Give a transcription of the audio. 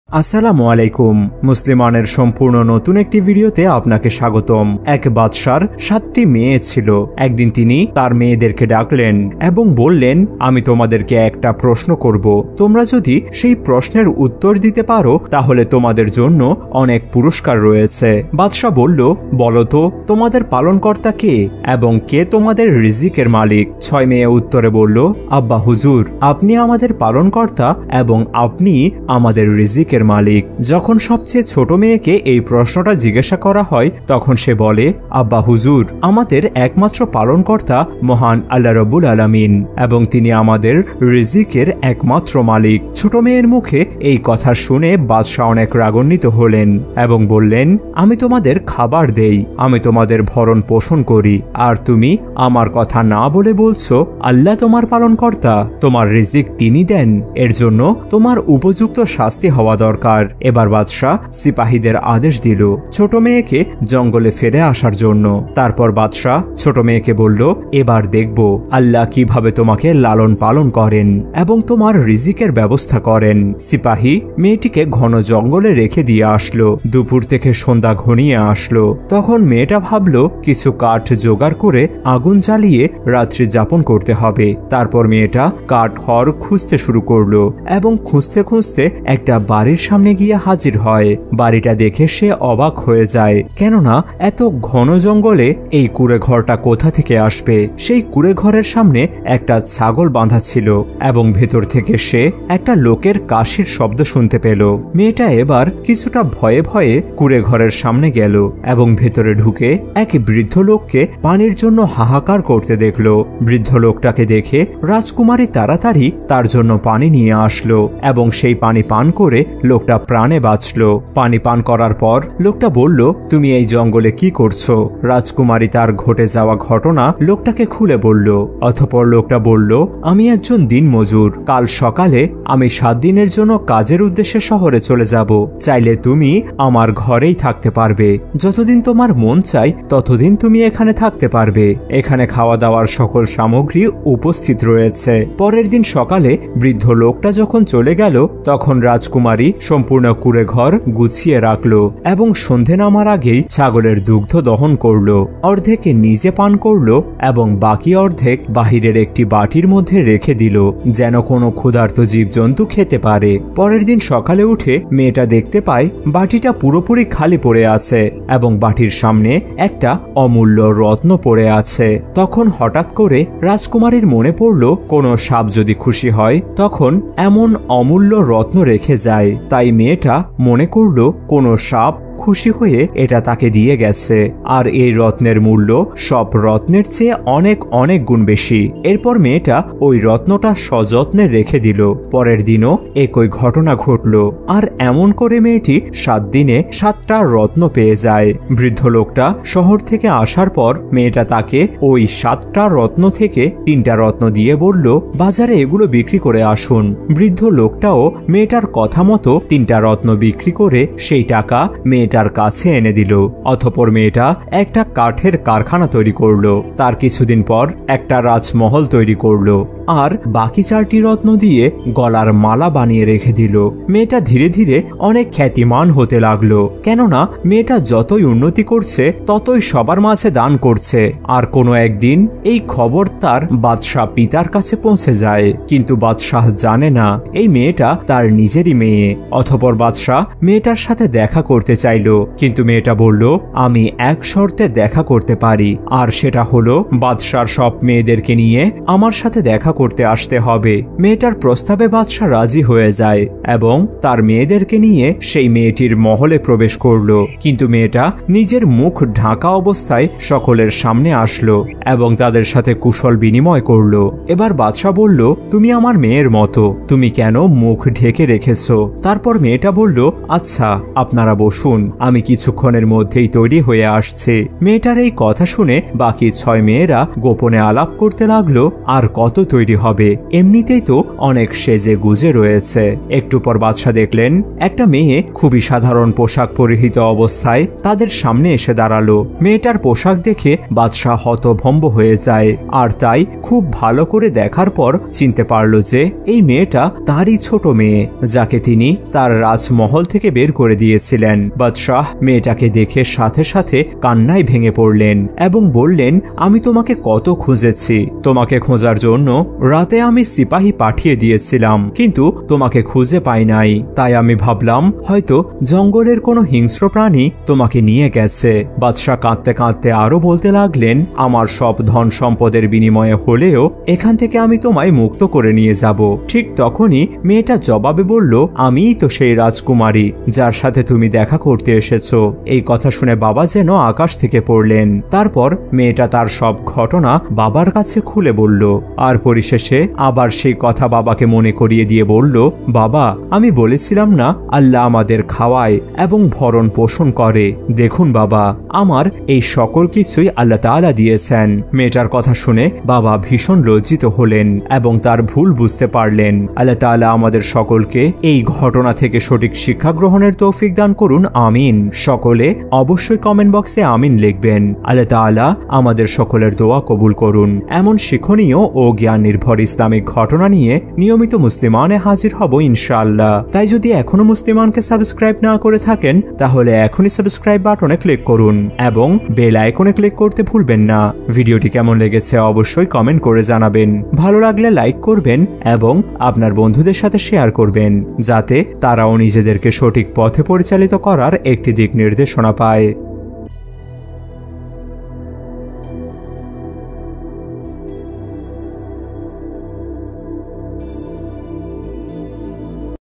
আসসালামু আলাইকুম। মুসলিমানের সম্পূর্ণ নতুন একটি ভিডিওতে আপনাকে স্বাগতম। এক বাদশার 7টি মেয়ে ছিল। একদিন তিনি তার মেয়েদেরকে ডাকলেন এবং বললেন, আমি তোমাদেরকে একটা প্রশ্ন করব, তোমরা যদি সেই প্রশ্নের উত্তর দিতে পারো তাহলে তোমাদের জন্য অনেক পুরস্কার রয়েছে। বাদশা বলল, বলো তো তোমাদের পালনকর্তা কে এবং কে তোমাদের রিজিকের মালিক? 6 মেয়ে উত্তরে বলল, আব্বা হুজুর, আপনি আমাদের পালনকর্তা এবং আপনি আমাদের রিজিকের মালিক। যখন সবচেয়ে ছোট মেয়েকে এই প্রশ্নটা জিজ্ঞাসা করা হয় তখন সে বলে, আব্বা হুজুর, আমাদের একমাত্র পালনকর্তা মহান আল্লাহ রব্বুল আলামিন এবং তিনি আমাদের রিজিকের একমাত্র মালিক। ছোট মেয়ের মুখে এই কথা শুনে বাদশাহ অনেক রাগান্বিত হলেন এবং বললেন, আমি তোমাদের খাবার দেই, আমি তোমাদের ভরণ পোষণ করি, আর তুমি আমার কথা না বলে বলছো আল্লাহ তোমার পালনকর্তা, তোমার রিজিক তিনি দেন, এর জন্য তোমার উপযুক্ত শাস্তি হওয়া দরকার। এবার বাদশাহ সিপাহীদের আদেশ দিল ছোট মেয়েকে জঙ্গলে ফিরে আসার জন্য। তারপর বাদশাহ ছোট মেয়েকে বলল, এবার দেখব আল্লাহ কিভাবে তোমাকে লালন পালন করেন এবং তোমার রিজিকের ব্যবস্থা করেন। সিপাহী মেয়েটিকে ঘন জঙ্গলে রেখে দিয়ে আসলো। দুপুর থেকে সন্ধ্যা ঘনিয়ে আসলো। তখন মেয়েটা ভাবলো কিছু কাঠ জোগাড় করে আগুন জ্বালিয়ে রাত্রি যাপন করতে হবে। তারপর মেয়েটা কাঠ খড় খুঁজতে শুরু করলো এবং খুঁজতে খুঁজতে একটা বাড়ির সামনে গিয়ে হাজির হয়। বাড়িটা দেখে সে অবাক হয়ে যায়, কেননা এত ঘন জঙ্গলে এই কুঁড়ে ঘরটা কোথা থেকে আসবে? সেই কুঁড়ে ঘরের সামনে একটা ছাগল বাঁধা ছিল এবং ভেতর থেকে সে একটা লোকের কাশির শব্দ শুনতে পেল। মেয়েটা এবার কিছুটা ভয়ে ভয়ে কুঁড়ে ঘরের সামনে গেল এবং ভেতরে ঢুকে এক বৃদ্ধ লোককে পানির জন্য হাহাকার করতে দেখল। বৃদ্ধ লোকটাকে দেখে রাজকুমারী তাড়াতাড়ি তার জন্য পানি নিয়ে আসলো এবং সেই পানি পান করে লোকটা প্রাণে বাঁচল। পানি পান করার পর লোকটা বলল, তুমি এই জঙ্গলে কি করছো? রাজকুমারী তার ঘটে যাওয়া ঘটনা লোকটাকে খুলে বলল। অতঃপর লোকটা বলল, আমি একজন দিনমজুর, কাল সকালে আমি 7 দিনের জন্য কাজের উদ্দেশ্যে শহরে চলে যাব। চাইলে তুমি আমার ঘরেই থাকতে পারবে, যতদিন তোমার মন চাই ততদিন তুমি এখানে থাকতে পারবে। এখানে খাওয়া দাওয়ার সকল সামগ্রী উপস্থিত রয়েছে। পরের দিন সকালে বৃদ্ধ লোকটা যখন চলে গেল তখন রাজকুমারী সম্পূর্ণ কুঁড়ে ঘর গুছিয়ে রাখলো এবং সন্ধে নামার আগেই ছাগলের দুগ্ধ দহন করলো। অর্ধেক নিজে পান করলো এবং বাকি অর্ধেক বাহিরের একটি বাটির মধ্যে রেখে দিল, যেন কোনো ক্ষুধার্ত জীবজন্তু খেতে পারে। পরের দিন সকালে উঠে মেয়েটা দেখতে পায় বাটিটা পুরোপুরি খালি পড়ে আছে এবং বাটির সামনে একটা অমূল্য রত্ন পড়ে আছে। তখন হঠাৎ করে রাজকুমারীর মনে পড়ল, কোনো সাপ যদি খুশি হয় তখন এমন অমূল্য রত্ন রেখে যায়। তাই মেয়েটা মনে করল কোনো সাপ খুশি হয়ে এটা তাকে দিয়ে গেছে, আর এই রত্নের মূল্য সব রত্নের চেয়ে অনেক অনেক গুণ বেশি। এরপর মেয়েটা ওই রত্নটা সযত্নে রেখে দিল। পরের দিনও একই ঘটনা ঘটল, আর এমন করে মেয়েটি 7 দিনে 7টা রত্ন পেয়ে যায়। বৃদ্ধ লোকটা শহর থেকে আসার পর মেয়েটা তাকে ওই 7টা রত্ন থেকে 3টা রত্ন দিয়ে বলল, বাজারে এগুলো বিক্রি করে আসুন। বৃদ্ধ লোকটাও মেয়েটার কথা মতো 3টা রত্ন বিক্রি করে সেই টাকা মেয়েটার কাছে এনে দিল। অতঃপর মেয়েটা একটা কাঠের কারখানা তৈরি করলো। তার কিছুদিন পর একটা রাজমহল তৈরি করলো আর বাকি 4টি রত্ন দিয়ে গলার মালা বানিয়ে রেখে দিল। মেয়েটা ধীরে ধীরে অনেক খ্যাতিমান হতে লাগলো, কেননা মেয়েটা যতই উন্নতি করছে ততই সবার মাঝে দান করছে। আর কোনো একদিন এই খবর তার বাদশাহ পিতার কাছে পৌঁছে যায়, কিন্তু বাদশাহ জানে না এই মেয়েটা তার নিজেরই মেয়ে। অতঃপর বাদশাহ মেয়েটার সাথে দেখা করতে চাইল, কিন্তু মেয়েটা বলল, আমি এক শর্তে দেখা করতে পারি, আর সেটা হলো বাদশার সব মেয়েদেরকে নিয়ে আমার সাথে দেখা করতে আসতে হবে। মেয়েটার প্রস্তাবে বাদশাহ রাজি হয়ে যায় এবং তার মেয়েদেরকে নিয়ে সেই মেয়েটির মহলে প্রবেশ করলো। কিন্তু মেয়েটা নিজের মুখ ঢাকা অবস্থায় সকলের সামনে আসলো এবং তাদের সাথে কুশল বিনিময় করলো। এবার বাদশাহ বলল, তুমি আমার মেয়ের মতো, তুমি কেন মুখ ঢেকে রেখেছো? তারপর মেয়েটা বলল, আচ্ছা আপনারা বসুন, আমি কিছুক্ষণের মধ্যেই তৈরি হয়ে আসছে। মেয়েটার এই কথা শুনে বাকি 6 মেয়েরা গোপনে আলাপ করতে লাগলো আর কত তৈরি তৈরি হবে, এমনিতেই তো অনেক সেজে গুজে রয়েছে। একটু পর বাদশাহ দেখলেন একটা মেয়ে খুবই সাধারণ পোশাক পরিহিত অবস্থায় তাদের সামনে এসে দাঁড়ালো। মেয়েটার পোশাক দেখে বাদশাহ হতভম্ব হয়ে যায়, আর তাই খুব ভালো করে দেখার পর চিনতে পারল যে এই মেয়েটা তারই ছোট মেয়ে, যাকে তিনি তার রাজমহল থেকে বের করে দিয়েছিলেন। বাদশাহ মেয়েটাকে দেখে সাথে সাথে কান্নায় ভেঙে পড়লেন এবং বললেন, আমি তোমাকে কত খুঁজেছি। তোমাকে খোঁজার জন্য রাতে আমি সিপাহী পাঠিয়ে দিয়েছিলাম, কিন্তু তোমাকে খুঁজে পাই নাই। তাই আমি ভাবলাম হয়তো জঙ্গলের কোনো হিংস্র প্রাণী তোমাকে নিয়ে গেছে। বাদশাহ কাঁদতে কাঁদতে আরো বলতে লাগলেন, আমার সব ধন সম্পদের বিনিময়ে হলেও এখান থেকে আমি তোমায় মুক্ত করে নিয়ে যাব। ঠিক তখনই মেয়েটা জবাবে বলল, আমিই তো সেই রাজকুমারী যার সাথে তুমি দেখা করতে এসেছো। এই কথা শুনে বাবা যেন আকাশ থেকে পড়লেন। তারপর মেয়েটা তার সব ঘটনা বাবার কাছে খুলে বলল, আর পরিশেষে আবার সেই কথা বাবাকে মনে করিয়ে দিয়ে বলল, বাবা, আমি বলেছিলাম না আল্লাহ আমাদের খাওয়ায় এবং ভরণ পোষণ করে। দেখুন বাবা, আমার এই সকল কিছুই আল্লাহ তাআলা দিয়েছেন। মেয়েটার কথা শুনে বাবা ভীষণ লজ্জিত হলেন এবং তার ভুল বুঝতে পারলেন। আল্লাহ তাআলা আমাদের সকলকে এই ঘটনা থেকে সঠিক শিক্ষা গ্রহণের তৌফিক দান করুন, আমিন। সকলে অবশ্যই কমেন্ট বক্সে আমিন লিখবেন। আল্লাহ তাআলা আমাদের সকলের দোয়া কবুল করুন। এমন শিক্ষণীয় ও জ্ঞান নির্ভর ইসলামিক ঘটনা নিয়ে নিয়মিত মুসলিমানে হাজির হব ইনশাআল্লাহ। তাই যদি এখনো মুসলিমানকে সাবস্ক্রাইব না করে থাকেন তাহলে এখনই সাবস্ক্রাইব বাটনে ক্লিক করুন এবং বেল আইকনে ক্লিক করতে ভুলবেন না। ভিডিওটি কেমন লেগেছে অবশ্যই কমেন্ট করে জানাবেন। ভালো লাগলে লাইক করবেন এবং আপনার বন্ধুদের সাথে শেয়ার করবেন, যাতে তারাও নিজেদেরকে সঠিক পথে পরিচালিত করার একটি দিক নির্দেশনা পায়।